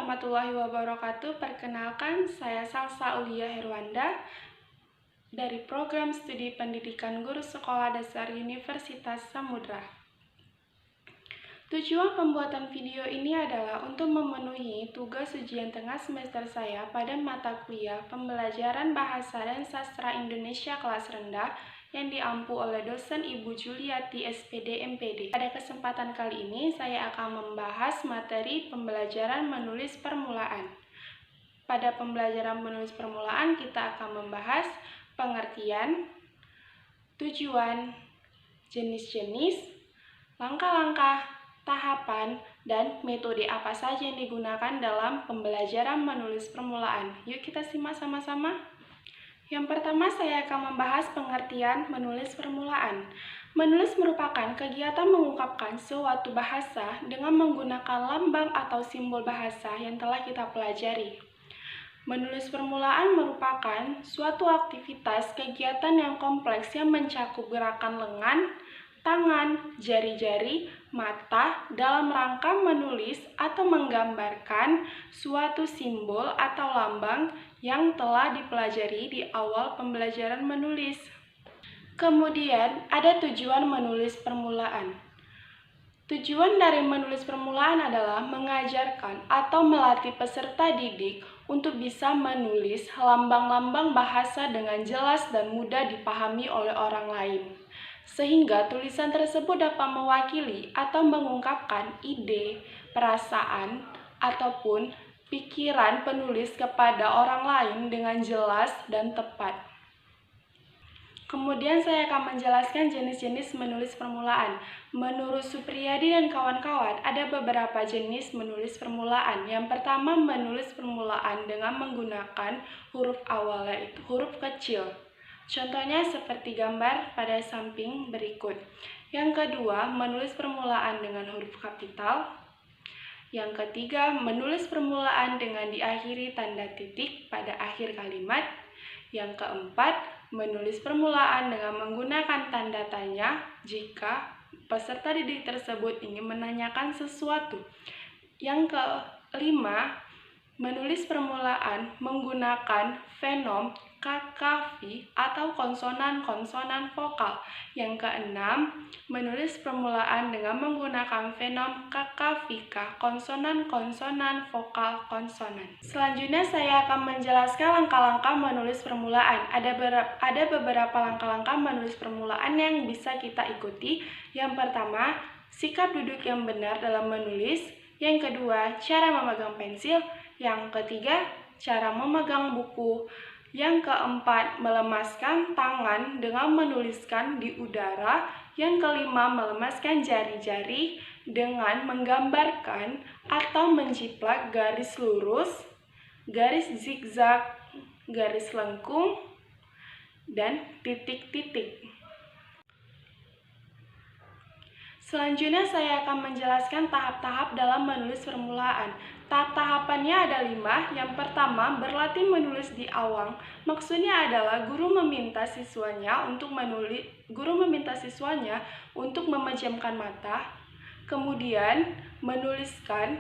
warahmatullahi wabarakatuh. Perkenalkan, saya Salsa Aulia Herwanda dari Program Studi Pendidikan Guru Sekolah Dasar Universitas Samudra. Tujuan pembuatan video ini adalah untuk memenuhi tugas ujian tengah semester saya pada mata kuliah Pembelajaran Bahasa dan Sastra Indonesia kelas rendah yang diampu oleh dosen Ibu Juliati SPD MPD. Pada kesempatan kali ini saya akan membahas materi pembelajaran menulis permulaan. Pada pembelajaran menulis permulaan kita akan membahas pengertian, tujuan, jenis-jenis, langkah-langkah, tahapan, dan metode apa saja yang digunakan dalam pembelajaran menulis permulaan. Yuk kita simak sama-sama. Yang pertama, saya akan membahas pengertian menulis permulaan. Menulis merupakan kegiatan mengungkapkan suatu bahasa dengan menggunakan lambang atau simbol bahasa yang telah kita pelajari. Menulis permulaan merupakan suatu aktivitas kegiatan yang kompleks yang mencakup gerakan lengan, tangan, jari-jari, mata dalam rangka menulis atau menggambarkan suatu simbol atau lambang yang telah dipelajari di awal pembelajaran menulis. Kemudian ada tujuan menulis permulaan. Tujuan dari menulis permulaan adalah mengajarkan atau melatih peserta didik untuk bisa menulis lambang-lambang bahasa dengan jelas dan mudah dipahami oleh orang lain, sehingga tulisan tersebut dapat mewakili atau mengungkapkan ide, perasaan, ataupun pikiran penulis kepada orang lain dengan jelas dan tepat. Kemudian saya akan menjelaskan jenis-jenis menulis permulaan. Menurut Supriyadi dan kawan-kawan, ada beberapa jenis menulis permulaan. Yang pertama, menulis permulaan dengan menggunakan huruf awal, yaitu huruf kecil. Contohnya seperti gambar pada samping berikut. Yang kedua, menulis permulaan dengan huruf kapital. Yang ketiga, menulis permulaan dengan diakhiri tanda titik pada akhir kalimat. Yang keempat, menulis permulaan dengan menggunakan tanda tanya jika peserta didik tersebut ingin menanyakan sesuatu. Yang kelima, menulis permulaan menggunakan fenom, kakafi, atau konsonan-konsonan vokal. Yang keenam, menulis permulaan dengan menggunakan fenom, kakafika, konsonan-konsonan vokal konsonan. Selanjutnya saya akan menjelaskan langkah-langkah menulis permulaan. Ada beberapa langkah-langkah menulis permulaan yang bisa kita ikuti. Yang pertama, sikap duduk yang benar dalam menulis. Yang kedua, cara memegang pensil. Yang ketiga, cara memegang buku. Yang keempat, melemaskan tangan dengan menuliskan di udara. Yang kelima, melemaskan jari-jari dengan menggambarkan atau menjiplak garis lurus, garis zigzag, garis lengkung, dan titik-titik. Selanjutnya saya akan menjelaskan tahap-tahap dalam menulis permulaan. Tahapannya ada 5. Yang pertama, berlatih menulis di awang. Maksudnya adalah guru meminta siswanya untuk memejamkan mata, kemudian menuliskan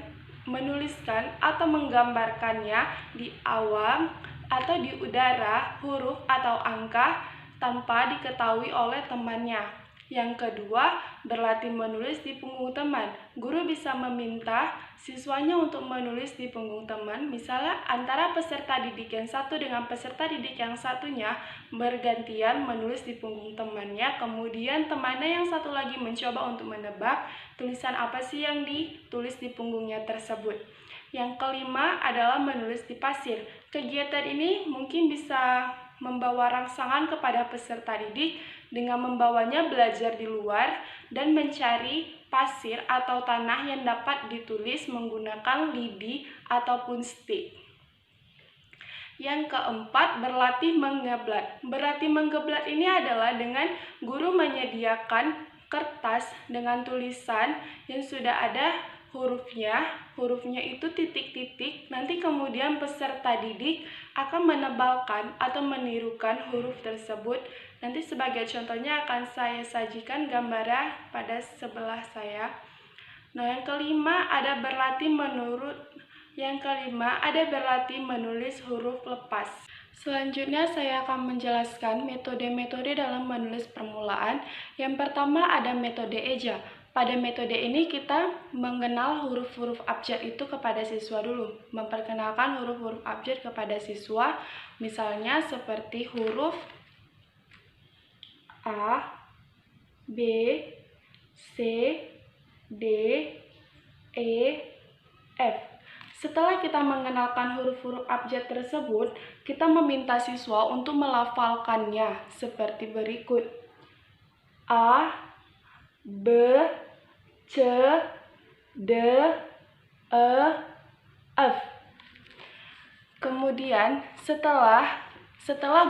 atau menggambarkannya di awang atau di udara huruf atau angka tanpa diketahui oleh temannya. Yang kedua, berlatih menulis di punggung teman. Guru bisa meminta siswanya untuk menulis di punggung teman, misalnya antara peserta didik yang satu dengan peserta didik yang satunya bergantian menulis di punggung temannya, kemudian temannya yang satu lagi mencoba untuk menebak tulisan apa sih yang ditulis di punggungnya tersebut. Yang kelima adalah menulis di pasir. Kegiatan ini mungkin bisa membawa rangsangan kepada peserta didik dengan membawanya belajar di luar dan mencari pasir atau tanah yang dapat ditulis menggunakan lidi ataupun stick. Yang keempat, berlatih menggeblat. Berlatih menggeblat ini adalah dengan guru menyediakan kertas dengan tulisan yang sudah ada hurufnya itu titik-titik, nanti kemudian peserta didik akan menebalkan atau menirukan huruf tersebut. Nanti sebagai contohnya akan saya sajikan gambarnya pada sebelah saya. Nah, yang kelima ada berlatih Yang kelima, ada berlatih menulis huruf lepas. Selanjutnya saya akan menjelaskan metode-metode dalam menulis permulaan. Yang pertama ada metode eja. Pada metode ini kita mengenal huruf-huruf abjad itu kepada siswa dulu. Memperkenalkan huruf-huruf abjad kepada siswa, misalnya seperti huruf A, B, C, D, E, F. Setelah kita mengenalkan huruf-huruf abjad tersebut, kita meminta siswa untuk melafalkannya seperti berikut. A, B, C, D, E, F. Kemudian setelah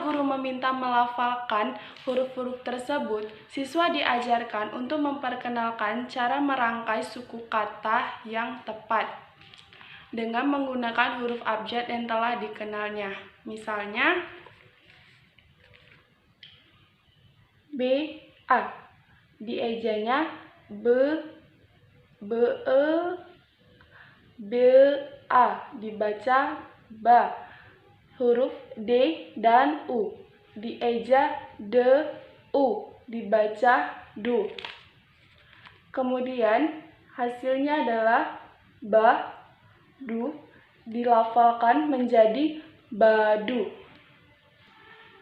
guru meminta melafalkan huruf-huruf tersebut, siswa diajarkan untuk memperkenalkan cara merangkai suku kata yang tepat dengan menggunakan huruf abjad yang telah dikenalnya. Misalnya, B, A. Diejanya B, E, B, A. Dibaca ba. Huruf D dan U. Dieja D, U. Dibaca du. Kemudian hasilnya adalah ba, du, dilafalkan menjadi badu.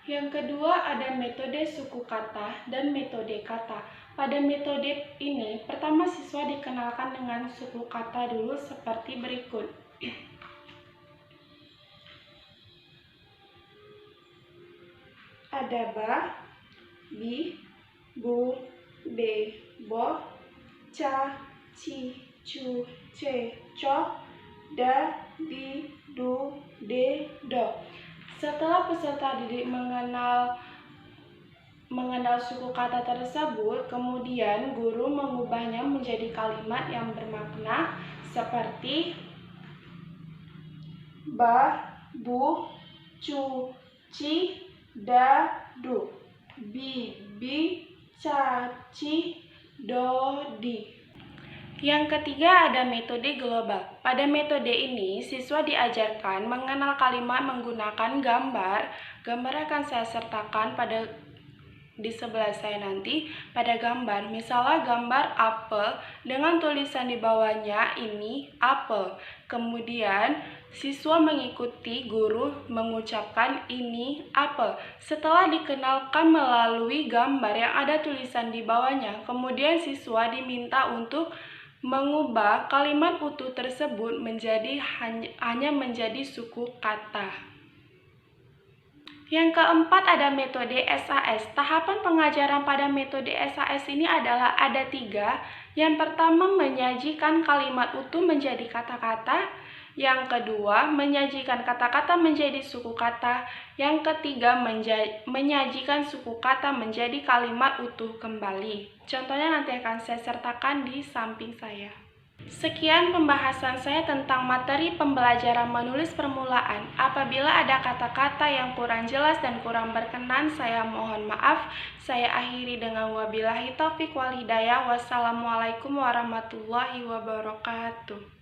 Yang kedua ada metode suku kata dan metode kata. Pada metode ini, pertama siswa dikenalkan dengan suku kata dulu seperti berikut. Ada ba, bi, bu, be, bo, ca, ci, cu, ce, co, da, di, du, de, do. Setelah peserta didik mengenal suku kata tersebut, kemudian guru mengubahnya menjadi kalimat yang bermakna seperti ba, bu, cu, ci, da, du, bi, ca, ci, do, di. Yang ketiga ada metode global. Pada metode ini, siswa diajarkan mengenal kalimat menggunakan gambar. Gambar akan saya sertakan di sebelah saya nanti pada gambar. Misalnya gambar apel dengan tulisan di bawahnya ini apel. Kemudian siswa mengikuti guru mengucapkan ini apel. Setelah dikenalkan melalui gambar yang ada tulisan di bawahnya, kemudian siswa diminta untuk mengubah kalimat utuh tersebut menjadi hanya menjadi suku kata. Yang keempat ada metode SAS. Tahapan pengajaran pada metode SAS ini adalah ada 3. Yang pertama menyajikan kalimat utuh menjadi kata-kata. Yang kedua menyajikan kata-kata menjadi suku kata. Yang ketiga menyajikan suku kata menjadi kalimat utuh kembali. Contohnya nanti akan saya sertakan di samping saya. Sekian pembahasan saya tentang materi pembelajaran menulis permulaan. Apabila ada kata-kata yang kurang jelas dan kurang berkenan, saya mohon maaf. Saya akhiri dengan wabillahi taufiq wal hidayah. Wassalamualaikum warahmatullahi wabarakatuh.